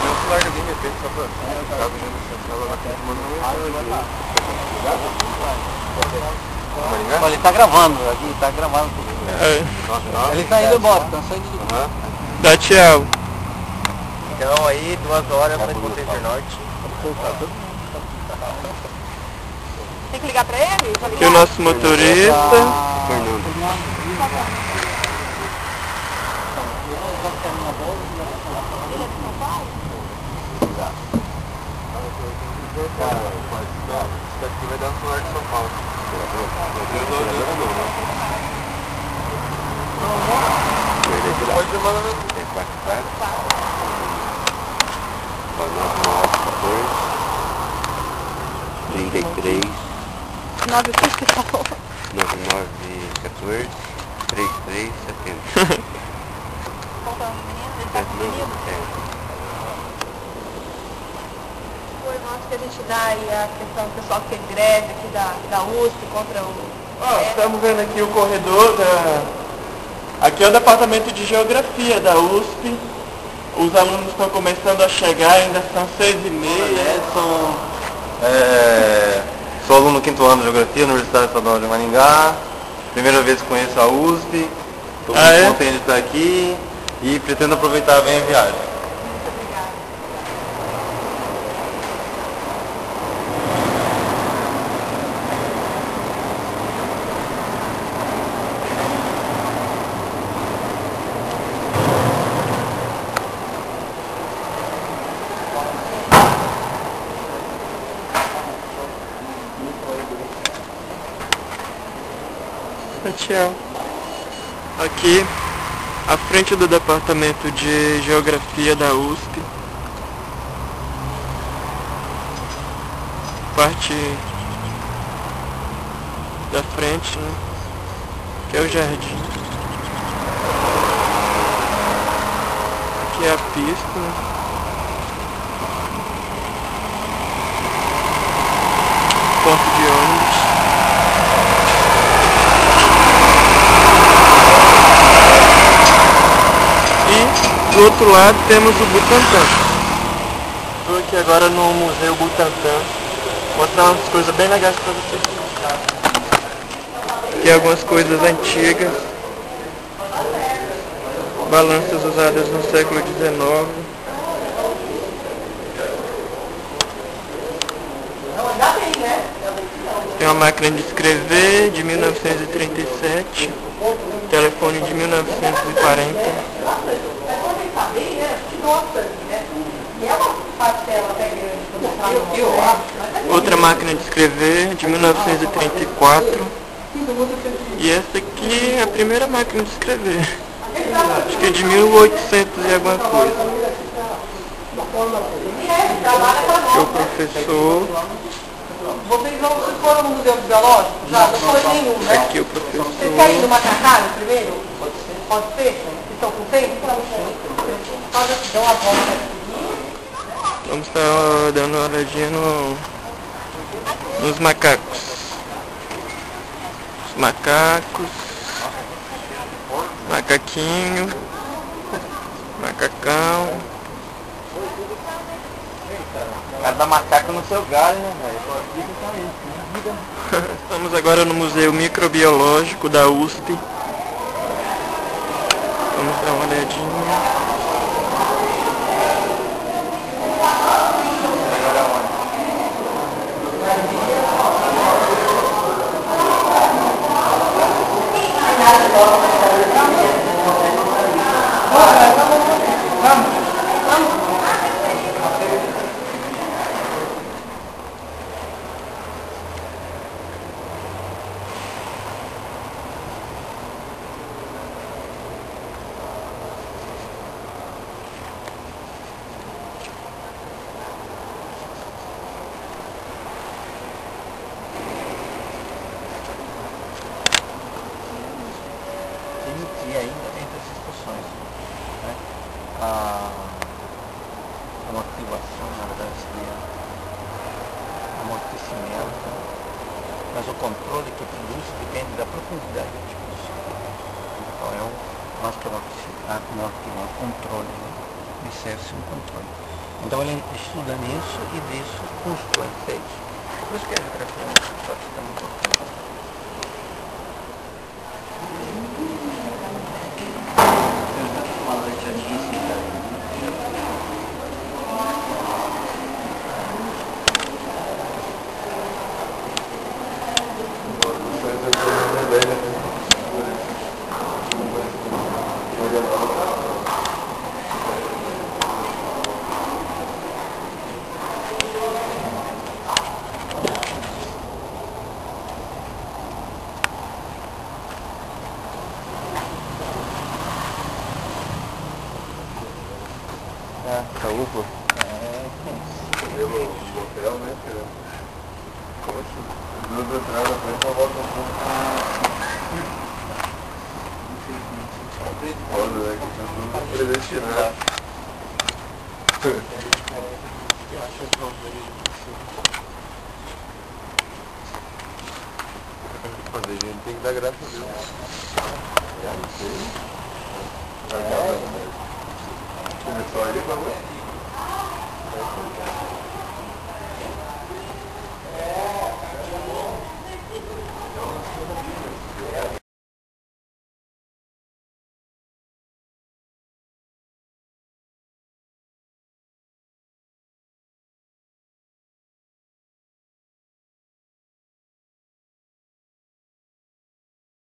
Meu celular de repente só pra Olha, ele tá gravando aqui, tá gravando tudo. Ele tá indo embora, tá saindo do... Dá tchau. Então aí, 2 horas para Contender Norte. Tem que ligar pra ele? E o nosso motorista. Fernando. Isso aqui vai dar um celular de São Paulo. Pode demandar no... Tem 44. 33. 9 o que você falou? 9914 3370. Qual que é o menino? Ele tá com o menino? Foi nosso que a gente dá aí a questão do pessoal que fez greve aqui da USP contra o... Estamos vendo aqui o corredor da... Aqui é o departamento de geografia da USP. Os alunos estão começando a chegar, ainda são 6h30. Sou aluno do 5º ano de Geografia, Universidade Estadual de Maringá. Primeira vez que conheço a USP. Estou muito contente de estar aqui e pretendo aproveitar bem a viagem. Tchau. Aqui, à frente do departamento de geografia da USP. Parte da frente, né? Que é o jardim. Aqui é a pista. Ponto de ônibus. Do outro lado temos o Butantan. Estou aqui agora no Museu Butantan, mostrar umas coisas bem legais para vocês. Aqui algumas coisas antigas, balanças usadas no século XIX. Tem uma máquina de escrever de 1937, telefone de 1940. Outra máquina de escrever de 1934. E essa aqui é a primeira máquina de escrever. Acho que é de 1800 e alguma coisa. Aqui é o professor. Vocês foram no Museu Biológico? Já, não foi nenhum, né? Aqui é o professor. Vocês querem ir no macacão primeiro? Pode ser? Vocês estão com tempo? Pode dar uma volta aqui. Vamos estar dando uma olhadinha nos macacos. Os macacos. Macaquinho. Macacão. Cada macaco no seu galho, né, velho? Estamos agora no Museu Microbiológico da USP. Vamos dar uma olhadinha. E ainda entre as discussões, né? A motivação, na verdade, seria amortecimento, mas o controle que produz depende da profundidade da discussão. Então é um mostra controle, né? Alicerce um controle. Então ele estuda nisso e disso constrói feitos. Por isso que a geografia é muito importante. Caúpa? Pelo hotel, né, cara? Poxa, duas entradas na frente, uma volta um pouco. Foda, né? Que tá tudo predestinado. Eu acho que não vejo Fazer gente tem que dar graças a Deus. Já não sei. Começou ali, por favor.